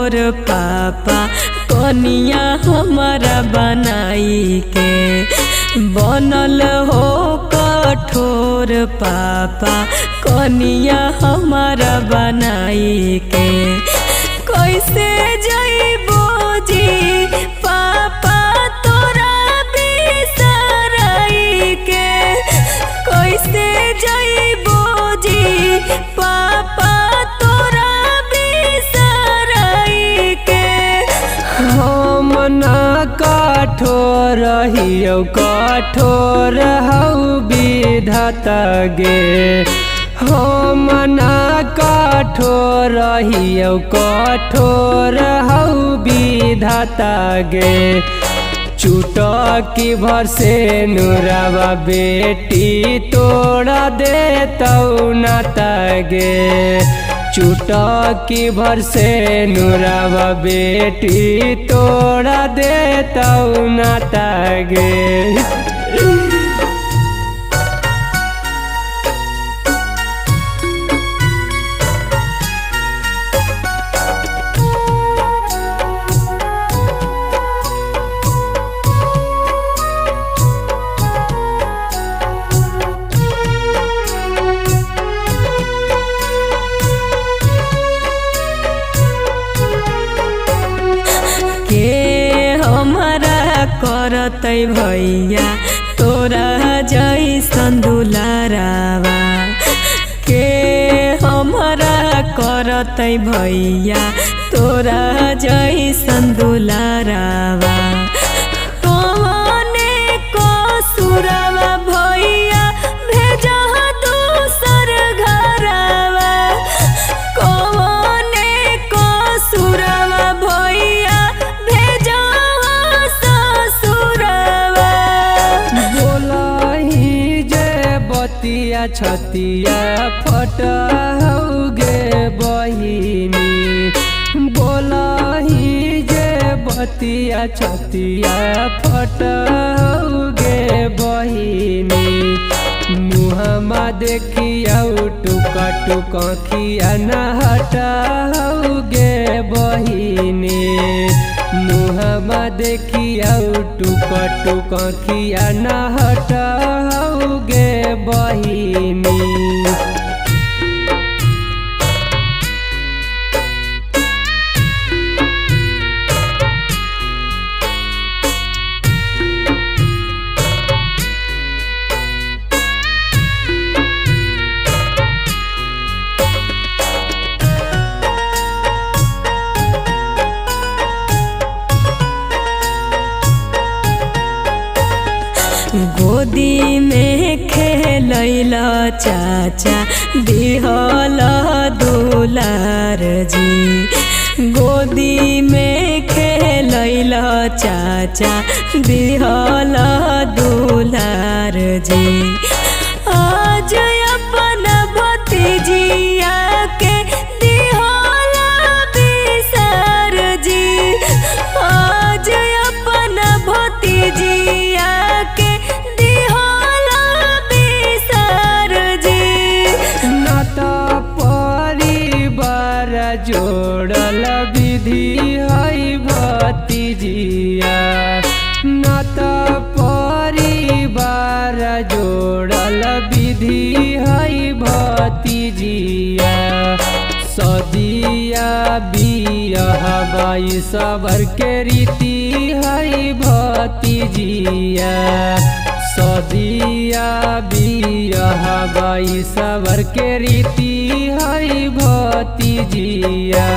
कठोर पापा कनिया हमारा बनाई के। बनल हो कठोर पापा कनिया हमारा बनाई के। कैसे जइबो जी पापा तोरा बिसराई के। कैसे जइबो जी पापा तोरा बिसराई के। हम ना कठोर हियो कठोर हऊ विधाता गे। हम ना कठोर हियो कठोर हऊ विधाता गे। चुटकी भर से नुरावा बेटी तोड़ा दे तौ नाता गे। चुटकी भर से नुरावा बेटी तोड़ा दे तौ नाता गे। करतै भैया तोरा जैसन दुलारावा के। हमरा करतै भैया तोरा जैसन दुलारावा। कौने कसुरवा भैया भेजा दूसर घरवा। कौने कसुरवा भैया भेजा ससुरवा। बोलही जे बतिया छतिया फटहु गे बहिनी। बोलही जे बतिया छतिया फटहु गे बहिनी। मुहमा देखिया टुक टुक खिया न हटहु गे बहिनी। मुहमा देखिया टुक टुक खिया न हटहु गे बहिनी। गोदी में खेलैला चाचा दिहल दुलार जी। गोदी में खेलैला चाचा दिहल दुलार जी। आज अपन भतीजिया के दिहल बिसर जी। आज अपन भतीजिया के जोड़ल विधि है भतीजिया। न त परिवार जोड़ल विधि है भतीजिया। सदिया बियाह बाई सबर के रीति है भतीजिया। सदिया बियाह बाई सबर के रीति है भतीजिया।